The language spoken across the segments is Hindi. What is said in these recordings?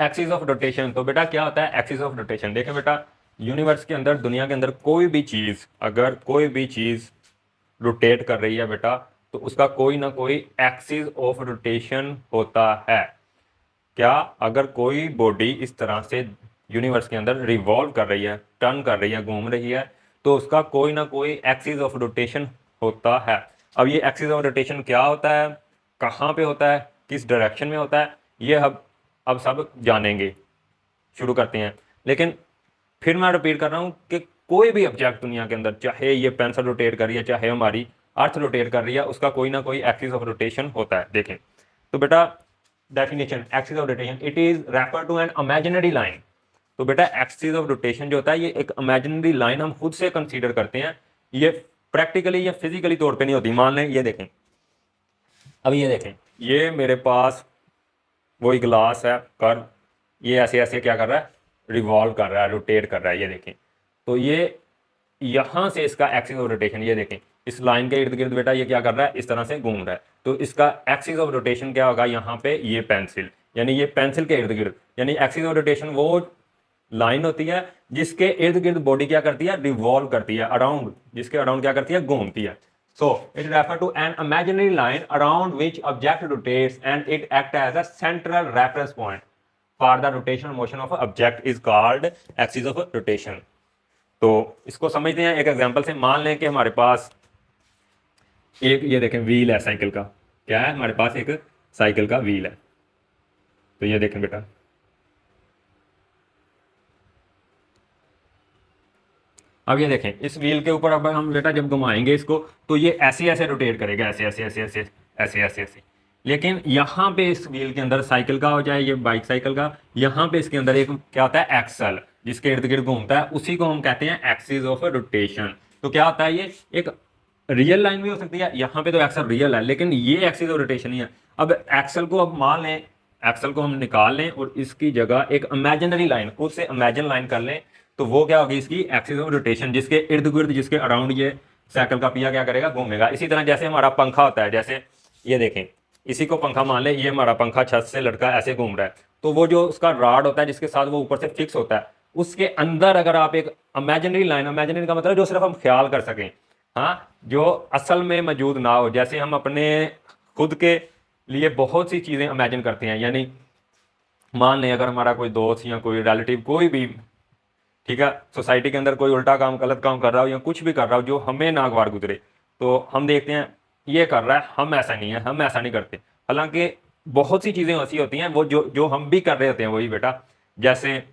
Axis of rotation. तो बेटा क्या होता है एक्सिस ऑफ रोटेशन? देखें बेटा, यूनिवर्स के अंदर, दुनिया के अंदर कोई भी चीज़, अगर कोई भी चीज़ रोटेट कर रही है बेटा, तो उसका कोई ना कोई एक्सिस ऑफ रोटेशन होता है। क्या? अगर कोई बॉडी इस तरह से यूनिवर्स के अंदर रिवॉल्व कर रही है, टर्न कर रही है, घूम रही है, तो उसका कोई ना कोई एक्सिस ऑफ रोटेशन होता है। अब ये एक्सिस ऑफ रोटेशन क्या होता है, कहाँ पे होता है, किस डायरेक्शन में होता है, ये अब सब जानेंगे। शुरू करते हैं। लेकिन फिर मैं रिपीट कर रहा हूँ कि कोई भी ऑब्जेक्ट दुनिया के अंदर, चाहे ये पेंसिल रोटेट कर रही है, चाहे हमारी अर्थ रोटेट कर रही है, उसका कोई ना कोई एक्सिस ऑफ रोटेशन होता है। देखें तो बेटा, definition axis of rotation, it is refer to an imaginary line. तो बेटा एक्सिस ऑफ रोटेशन जो होता है, ये एक इमेजिनरी लाइन हम खुद से कंसीडर करते हैं, ये प्रैक्टिकली या फिजिकली तौर पे नहीं होती। मान लें ये देखें, अब ये देखें, ये मेरे पास वही ग्लास है, कर ये ऐसे ऐसे क्या कर रहा है, रिवॉल्व कर रहा है, रोटेट कर रहा है, ये देखें। तो ये यहाँ से इसका एक्सिस ऑफ रोटेशन, ये देखें, इस लाइन के इर्द गिर्द बेटा ये क्या कर रहा है, इस तरह से घूम रहा है। तो इसका एक्सिस ऑफ रोटेशन क्या होगा, यहाँ पे ये पेंसिल, यानी ये पेंसिल के इर्द गिर्द, यानी एक्सिस ऑफ रोटेशन वो लाइन होती है जिसके इर्द गिर्द बॉडी क्या करती है, रिवॉल्व करती है, अराउंड, जिसके अराउंड क्या करती है, घूमती है। So it refer to an imaginary line around which object rotates and it act as a central reference point for the rotational motion of a object is called axis of rotation। तो इसको समझते हैं एक एग्जांपल से। मान लें कि हमारे पास एक, ये देखें, व्हील है साइकिल का। क्या है हमारे पास, एक साइकिल का व्हील है। तो ये देखें बेटा, अब ये देखें, इस व्हील के ऊपर अब हम बेटा जब घुमाएंगे इसको, तो ये ऐसे ऐसे रोटेट करेगा, ऐसे ऐसे ऐसे ऐसे ऐसे ऐसे ऐसे। लेकिन यहाँ पे इस व्हील के अंदर, साइकिल का हो चाहे ये बाइक साइकिल का, यहाँ पे इसके अंदर एक क्या होता है, एक्सल, जिसके इर्द गिर्द घूमता है, उसी को हम कहते हैं एक्सिस ऑफ रोटेशन। तो क्या होता है, ये एक रियल लाइन भी हो सकती है, यहाँ पे तो एक्सल रियल है, लेकिन ये एक्सिस ऑफ रोटेशन ही है। अब एक्सल को, अब मान लें एक्सल को हम निकाल लें और इसकी जगह एक इमेजिनरी लाइन, खुद से इमेजिन लाइन कर लें, तो वो क्या होगी, इसकी एक्सिस ऑफ रोटेशन, जिसके इर्द गिर्द, जिसके अराउंड ये साइकिल का पहिया क्या करेगा, घूमेगा। इसी तरह जैसे हमारा पंखा होता है, जैसे ये देखें, इसी को पंखा मान लें, ये हमारा पंखा छत से लटका ऐसे घूम रहा है, तो वो जो उसका रॉड होता है जिसके साथ वो ऊपर से फिक्स होता है, उसके अंदर अगर आप एक इमेजिनरी लाइन, इमेजिनरी का मतलब जो सिर्फ हम ख्याल कर सकें, हाँ, जो असल में मौजूद ना हो, जैसे हम अपने खुद के लिए बहुत सी चीज़ें इमेजिन करते हैं, यानी मान लें अगर हमारा कोई दोस्त या कोई रिलेटिव, कोई भी, ठीक है, सोसाइटी के अंदर कोई उल्टा काम, गलत काम कर रहा हो या कुछ भी कर रहा हो जो हमें नागवार गुजरे, तो हम देखते हैं ये कर रहा है, हम ऐसा नहीं है, हम ऐसा नहीं करते। हालांकि बहुत सी चीज़ें ऐसी होती हैं वो जो जो हम भी कर रहे होते हैं वही बेटा। जैसे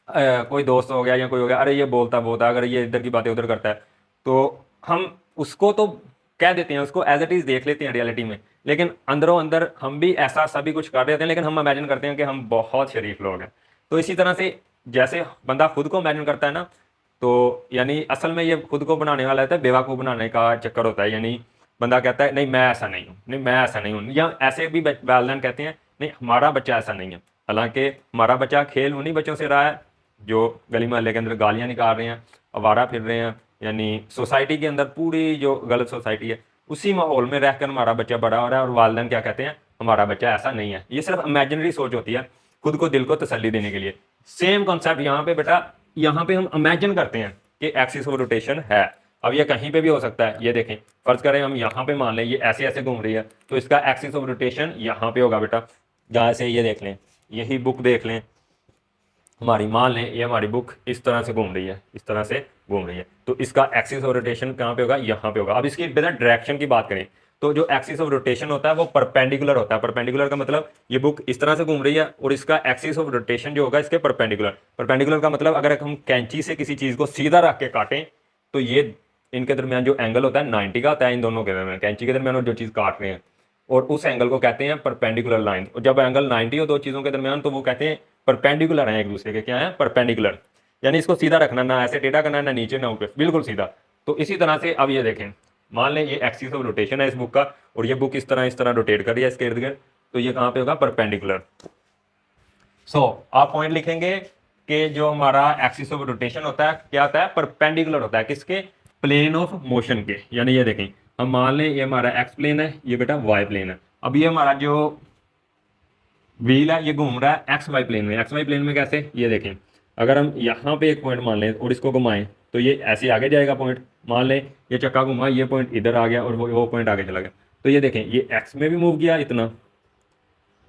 कोई दोस्त हो गया या कोई हो गया, अरे ये बोलता बोलता, अगर ये इधर की बातें उधर करता है, तो हम उसको तो कह देते हैं, उसको एज इट इज़ देख लेते हैं रियलिटी में, लेकिन अंदरों अंदर हम भी ऐसा सभी कुछ कर रहे होते हैं, लेकिन हम इमेजिन करते हैं कि हम बहुत शरीफ लोग हैं। तो इसी तरह से जैसे बंदा खुद को इमेजिन करता है ना, तो यानी असल में ये खुद को बनाने वाला होता है, बेवकूफ़ बनाने का चक्कर होता है। यानी बंदा कहता है नहीं मैं ऐसा नहीं हूँ, नहीं मैं ऐसा नहीं हूँ, या ऐसे भी वालिदैन कहते हैं नहीं हमारा बच्चा ऐसा नहीं है। हालांकि हमारा बच्चा खेल उन्हीं बच्चों से रहा है जो गली मोहल्ले के अंदर गालियाँ निकाल रहे हैं, आवारा फिर रहे हैं, यानी सोसाइटी के अंदर पूरी जो गलत सोसाइटी है उसी माहौल में रहकर हमारा बच्चा बड़ा हो रहा है, और वालिदैन क्या कहते हैं, हमारा बच्चा ऐसा नहीं है। ये सिर्फ इमेजिनरी सोच होती है, खुद को, दिल को तसल्ली देने के लिए। सेम कॉन्सेप्ट यहाँ पे बेटा, यहाँ पे हम इमेजिन करते हैं कि एक्सिस ऑफ रोटेशन है। अब ये कहीं पे भी हो सकता है, ये देखें, फर्ज करें हम यहाँ पे मान लें ये ऐसे ऐसे घूम रही है, तो इसका एक्सिस ऑफ रोटेशन यहाँ पे होगा बेटा। जहाँ से ये देख लें, यही बुक देख लें हमारी, मान लें ये हमारी बुक इस तरह से घूम रही है, इस तरह से घूम रही है, तो इसका एक्सिस ऑफ रोटेशन कहाँ पे होगा, यहाँ पे होगा। अब इसकी बेटा डायरेक्शन की बात करें, तो जो एक्सिस ऑफ रोटेशन होता है वो परपेंडिकुलर होता है। परपेंडिकुलर का मतलब ये बुक इस तरह से घूम रही है और इसका एक्सिस ऑफ रोटेशन जो होगा इसके परपेंडिकुलर। परपेंडिकुलर का मतलब अगर हम कैंची से किसी चीज़ को सीधा रख के काटें, तो ये इनके दरमियान जो एंगल होता है 90 का होता है, इन दोनों के दरमियान, कैंची के दरमियान और जो चीज़ काट रहे हैं, और उस एंगल को कहते हैं परपेंडिकुलर लाइन। और जब एंगल 90 हो दो चीज़ों के दरमियान, तो वो कहते हैं परपेंडिकुलर हैं एक दूसरे के। क्या है, परपेंडिकुलर, यानी इसको सीधा रखना, ना ऐसे टेढ़ा करना, ना नीचे ना ऊपर, बिल्कुल सीधा। तो इसी तरह से अब ये देखें, मान लें ये एक्सिस ऑफ रोटेशन है इस बुक का, और ये बुक इस तरह रोटेट कर रही है इसके इर्द गिर्द, तो ये कहाँ पे होगा, परपेंडिकुलर। सो आप पॉइंट लिखेंगे कि जो हमारा एक्सिस ऑफ रोटेशन होता है क्या होता है, परपेंडिकुलर होता है, किसके, प्लेन ऑफ मोशन के। यानी ये देखें, हम मान लें ये हमारा एक्स प्लेन है, ये बेटा वाई प्लेन है। अब ये हमारा जो व्हील है ये घूम रहा है एक्स वाई प्लेन में। एक्स वाई प्लेन में कैसे, ये देखें, अगर हम यहाँ पे एक पॉइंट मान लें और इसको घुमाएं तो ये ऐसे आगे जाएगा पॉइंट। मान लें ये चक्का घुमा, ये पॉइंट इधर आ गया और वो पॉइंट आगे चला गया, तो ये देखें ये एक्स में भी मूव किया इतना,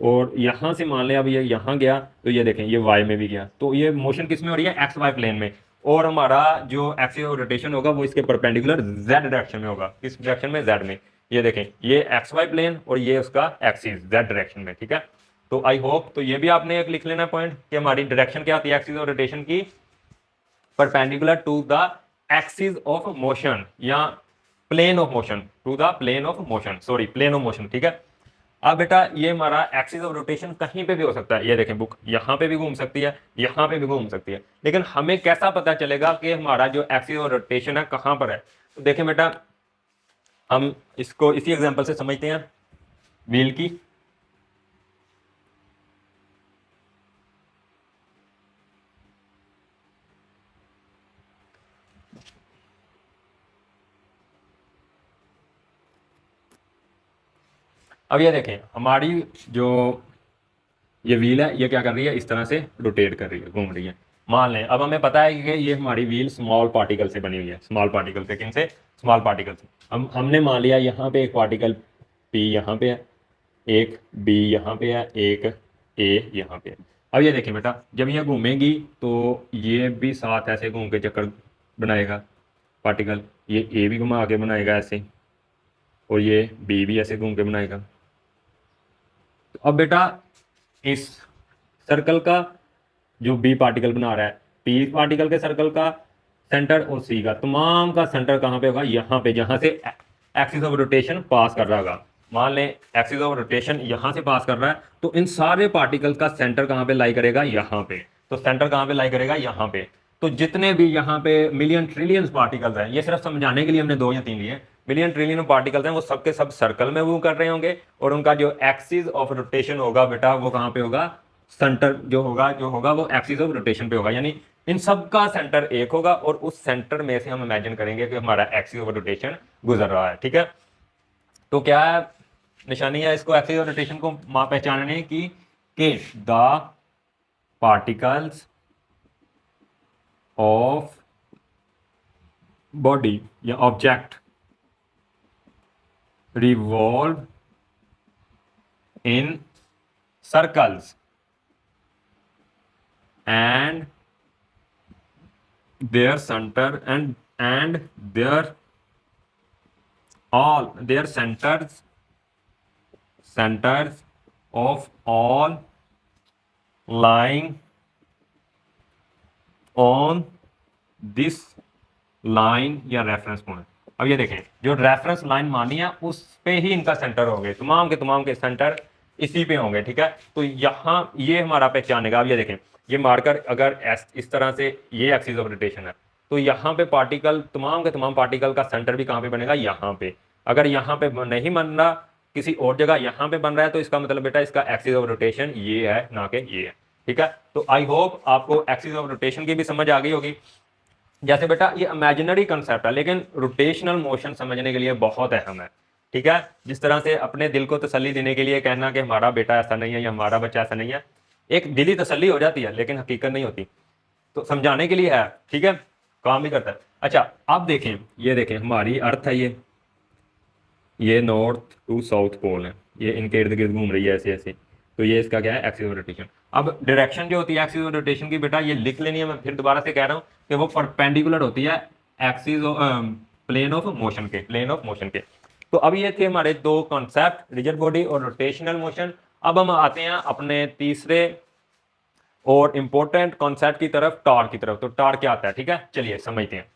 और यहाँ से मान लें अब ये यहाँ गया तो ये देखें ये वाई में भी गया। तो ये मोशन किस में हो रही है, एक्स वाई प्लेन में। और हमारा जो एक्सिस ऑफ रोटेशन होगा वो इसके परपेंडिकुलर जेड डायरेक्शन में होगा। किस डायरेक्शन में, जेड में। ये देखें ये एक्स वाई प्लेन और ये उसका एक्सिस जेड डायरेक्शन में, ठीक है। तो आई होप, तो ये भी आपने एक लिख लेना पॉइंट कि हमारी डायरेक्शन क्या होती है एक्सिस ऑफ रोटेशन की, perpendicular to the axis of motion या plane of motion, to the plane of motion, sorry plane of motion, ठीक है। अब बेटा ये हमारा एक्सिस ऑफ रोटेशन कहीं पे भी हो सकता है। ये देखें बुक यहाँ पे भी घूम सकती है, यहाँ पे भी घूम सकती है, लेकिन हमें कैसा पता चलेगा कि हमारा जो एक्सिस ऑफ रोटेशन है कहाँ पर है। तो देखें बेटा, हम इसको इसी एग्जांपल से समझते हैं व्हील की। अब ये देखें हमारी जो ये व्हील है ये क्या कर रही है, इस तरह से रोटेट कर रही है, घूम रही है। मान लें अब हमें पता है कि ये हमारी व्हील स्मॉल पार्टिकल से बनी हुई है। स्मॉल पार्टिकल से, किन से, स्मॉल पार्टिकल से। हमने मान लिया यहाँ पे एक पार्टिकल पी यहाँ पे है, एक बी यहाँ पे है, एक ए यहाँ पे है। अब ये देखिए बेटा, जब ये घूमेगी तो ये भी साथ ऐसे घूम के चक्कर बनाएगा पार्टिकल, ये ए भी घुमा के बनाएगा ऐसे, और ये बी भी ऐसे घूम के बनाएगा। तो अब बेटा इस सर्कल का जो बी पार्टिकल बना रहा है, पी पार्टिकल के सर्कल का सेंटर और सी का तमाम का सेंटर कहाँ पे होगा, यहाँ पे, जहाँ से एक्सिस ऑफ रोटेशन पास कर रहा होगा। मान लें एक्सिस ऑफ रोटेशन यहाँ से पास कर रहा है, तो इन सारे पार्टिकल का सेंटर कहाँ पे लाई करेगा, यहाँ पे। तो सेंटर कहाँ पे लाई करेगा, यहाँ पे। तो जितने भी यहाँ पे मिलियन ट्रिलियंस पार्टिकल्स हैं, ये सिर्फ समझाने के लिए हमने 2 या 3 लिए, मिलियन ट्रिलियन पार्टिकल्स हैं, वो सबके सब सर्कल में मूव कर रहे होंगे, और उनका जो एक्सिस ऑफ रोटेशन होगा बेटा वो कहाँ पे होगा, सेंटर जो होगा वो एक्सिस ऑफ रोटेशन पे होगा। यानी इन सब का सेंटर एक होगा, और उस सेंटर में से हम इमेजिन करेंगे कि हमारा एक्सिस ऑफ रोटेशन गुजर रहा है, ठीक है। तो क्या निशानी है इसको, एक्सिस ऑफ रोटेशन को पहचानने की, कि द पार्टिकल्स ऑफ बॉडी या object revolve in circles and their center and their all their centers of all lying on this line या रेफरेंस पॉइंट। अब ये देखें जो रेफरेंस लाइन मानी है उस पे ही इनका सेंटर होंगे, तमाम के सेंटर इसी पे होंगे, ठीक है। तो यहाँ ये हमारा पहचानेगा। अब ये देखें ये मार्कर अगर इस तरह से ये एक्सिस ऑफ रोटेशन है, तो यहाँ पे पार्टिकल, तमाम के तमाम पार्टिकल का सेंटर भी कहाँ पे बनेगा, यहाँ पे। अगर यहाँ पे नहीं बन रहा, किसी और जगह यहाँ पे बन रहा है, तो इसका मतलब बेटा इसका एक्सिस ऑफ रोटेशन ये है, ना कि ये है, ठीक है। तो आई होप आपको एक्सिस ऑफ रोटेशन की भी समझ आ गई होगी। जैसे बेटा ये इमेजिनरी कंसेप्ट है, लेकिन रोटेशनल मोशन समझने के लिए बहुत अहम है, ठीक है। जिस तरह से अपने दिल को तसल्ली देने के लिए कहना कि हमारा बेटा ऐसा नहीं है या हमारा बच्चा ऐसा नहीं है, एक दिली तसल्ली हो जाती है, लेकिन हकीकत नहीं होती। तो समझाने के लिए है, ठीक है, काम भी करता है। अच्छा अब देखें, ये देखें हमारी अर्थ है, ये नॉर्थ टू साउथ पोल है, ये इनके इर्द गिर्द घूम रही है ऐसे ऐसे। तो ये इसका क्या है, एक्सिस ऑफ रोटेशन। अब डायरेक्शन जो होती है एक्सिस ऑफ रोटेशन की बेटा ये लिख लेनी है, मैं फिर दोबारा से कह रहा हूँ कि वो परपेंडिकुलर होती है एक्सिस प्लेन ऑफ मोशन के, प्लेन ऑफ मोशन के। तो अब ये थे हमारे 2 कॉन्सेप्ट, रिजिड बॉडी और रोटेशनल मोशन। अब हम आते हैं अपने तीसरे और इंपॉर्टेंट कॉन्सेप्ट की तरफ, टॉर्क की तरफ। तो टॉर्क क्या आता है, ठीक है, चलिए समझते हैं।